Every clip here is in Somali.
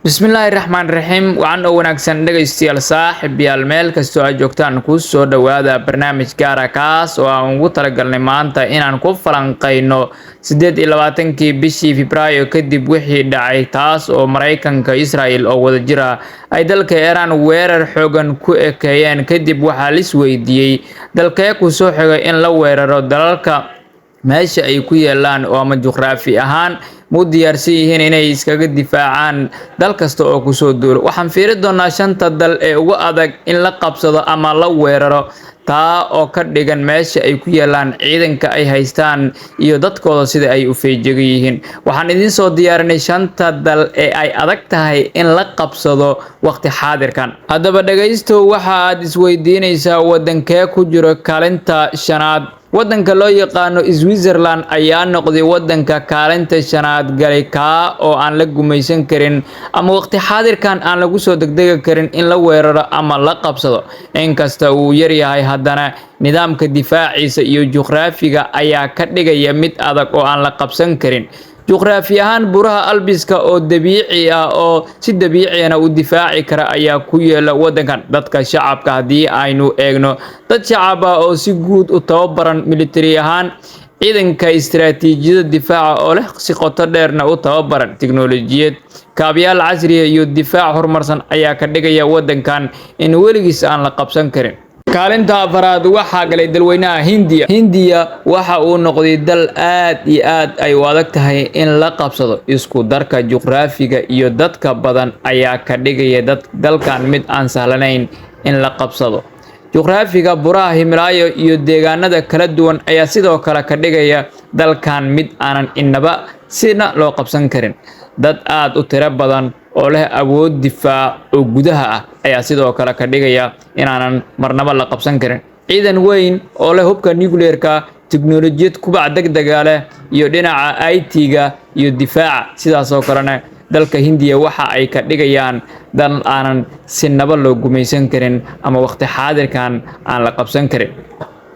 Bismillahirrahmanirrahiim waxaan oo wanaagsan dhageystayaal saaxiibayaal meel kastoo aad joogtaan ku soo dhawaada barnaamij gaar ah kaas oo aan ugu talagalnay maanta inaan ku falanqeyno 28kii bishii Febraayo kadib wixii dhacay taas oo Mareykanka Israel oo wada jira ay dalka Iran weerar xoogan ku ekeeyeen kadib waxa la isweydiiyay dalka ku soo xigay in la weeraro dalalka meesha ay ku yeelaan oo ama juqraafi ahaan mu diyaarsan yihiin inay iskaga difaacaan dal kasta oo ku soo duulo waxaan fiiri doonaa shanta dal ee ugu adag in la qabsado ama la weeraro taa oo ka dhigan meesha ay ku yeelaan ciidanka ay haystaan iyo dadkooda sida ay u feejigan yihiin waxaan idin soo diyaarinay shanta dal ee ay adag tahay in la qabsado waqti xaadirkan haddaba dhageysto waxa aad isweydiinaysaa wadankee ku jiro kaalinta shanaad wadanka loo yaqaano Switzerland ayaa noqday wadanka kaalinta shanaad galay ka oo aan la gumaysan karin ama waqti xaadirkan aan lagu soo degdegi karin in la weeraro ama la qabsado inkasta uu yar yahay haddana nidaamka difaaciisa iyo juqraafiga ayaa ka dhigaya mid adag oo aan la qabsan karin juqraafi ahaan buraha albiska oo dabiici ah oo si dabiici ah u difaaci kara ayaa ku yeela wadankan dadka shacabka hadii aynu eegno dad shacab ah oo si guud u tababaran military ahaan ciidanka istiraatiijiyada difaaca oo leh si qoto dheerna u tababaran tiknoolajiyad kaabiyaal casri ah iyo difaac horumarsan ayaa ka dhigaya wadankan in weligiis aan la qabsan karin kaalinta afraad waxaa galay dalweynaha Hindiya waxa uu noqday dal aad iyo aad ay u adag tahay in la qabsado isku darka juqraafiga iyo dadka badan ayaa ka dhigaya dalkan mid aan sahlanayn in la qabsado juqraafiga buraha Himalaya iyo deegaanada kala duwan ayaa sidoo kale ka dhigaya dalkan mid aanan inaba sina loo qabsan karin dad aad u tiro badan oo leh awood difaac oo gudaha ah ayaa sidoo kale ka dhigaya inaanan marnaba la qabsan karin ciidan weyn oo leh hubka nuclear-ka tiknoolajiyad kubac degdeg ah leh iyo dhinaca IT-ga iyo difaaca sidaas oo kalena dalka Hindiya waxa ay ka dhigayaan dal aanan sinaba loo gumaysan karin ama waqti xaadirkan aan la qabsan karin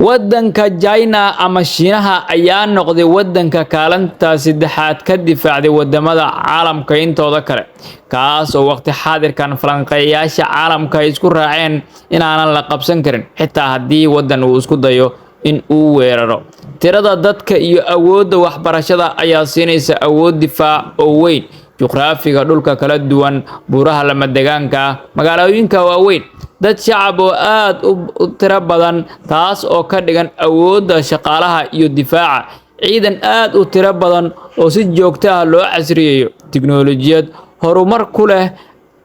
wadanka China ama Shiinaha ayaa noqday wadanka kaalinta saddexaad ka difaacday wadamada caalamka intooda kale kaas oo waqti xaadirkan falanqeeyaasha caalamka ay isku raaceen in aanan la qabsan karin xitaa hadii wadan uu isku dayo in uu weeraro tirada dadka iyo awoodda waxbarashada ayaa siinaysa awood difaac oo weyn juqraafiga dhulka kala duwan buraha lama deegaanka magaalooyinka waaweyn dad shacab oo aad u tiro badan taas oo ka dhigan awoodda shaqaalaha iyo difaaca ciidan aad u tiro badan oo si joogto ah loo casriyeeyo tiknoolajiyad horumar ku leh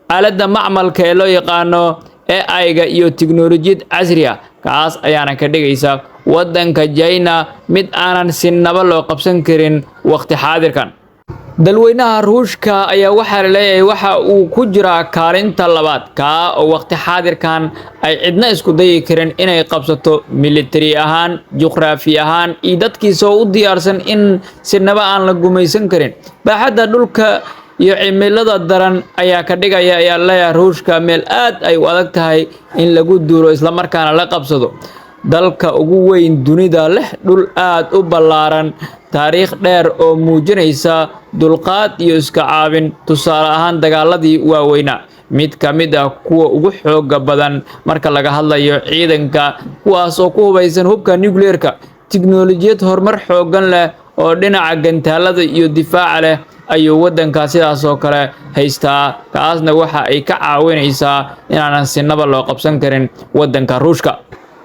aaladda macmalka ee loo yaqaano AI-ga iyo tiknoolajiyad casri ah kaas ayaana ka dhigaysa wadanka China mid aanan sinaba loo qabsan karin waqti xaadirkan dalweynaha Ruushka ayaa waxa la leeyahay waxa uu ku jira kaalinta labaad ka oo waqti xaadirkan ay cidna isku dayi karin inay qabsato military ahaan juqraafi ahaan iyo dadkiisa u diyaarsan in sinaba aan la gumaysan karin baaxadda dhulka iyo cimilada daran ayaa ka dhigaya ayaa leeyahay Ruushka meel aad ay u adag tahay in lagu duulo isla markaana la qabsado dalka ugu weyn dunida leh dhul aad u ballaaran taariikh dheer oo muujinaysa dulqaad iyo iska caabin tusaale ahaan dagaaladii waaweynaa mid ka mid ah kuwa ugu xooga badan marka laga hadlayo ciidanka kuwaas oo ku hubaysan hubka nuclear-ka tiknoolajiyad horumar xoogan leh oo dhinaca gantaalada iyo difaaca leh ayuu wadanka sidaas oo kale haystaa kaasna waxa ay ka caawinaysaa inaanan sinaba loo qabsan karin wadanka Ruushka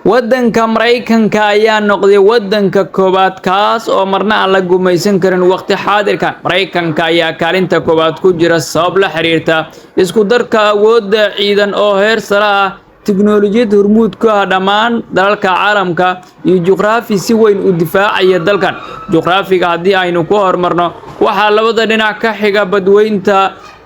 wadanka Mareykanka ayaa noqday wadanka koobaad kaas oo marna aan la gumaysan karin waqti xaadirkan Mareykanka ayaa kaalinta koobaad ku jira sabab la xiriirta isku darka awoodda ciidan oo heer sare ah tiknoolajiyad hormuud ku ah dhammaan dalalka caalamka iyo juqraafi si weyn u difaacaya dalkan juqraafiga hadii aynu ku hormarno waxa labada dhinac ka xiga badweynta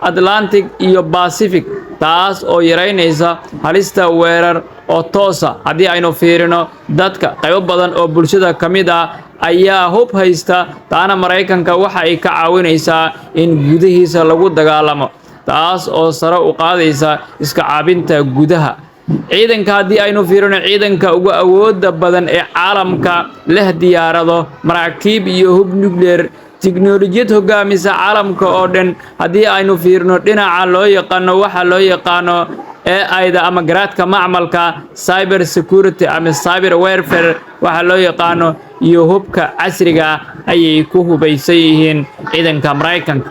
Atlantic iyo Pacific taas oo yareynaysa halista weerar oo toosa hadii aynu fiirino dadka qayb badan oo bulshada kamid ah ayaa hub haysta taana Mareykanka waxa ay ka caawinaysaa in gudahiisa lagu dagaalamo taas oo sare u qaadaysa iska caabinta gudaha ciidanka hadii aynu fiirino ciidanka ugu awoodda badan ee caalamka leh diyaarado maraakiib iyo hub nuclear tiknoolajiyad hogaamisa caalamka oo dhan. haddii aynu fiirno dhinaca loo yaqaano waxa loo yaqaano AI-da ama garaadka macmalka, cyber security ama cyber warfare waxa loo yaqaano, iyo hubka casriga ayay ku hubaysan yihiin ciidanka Mareykanka.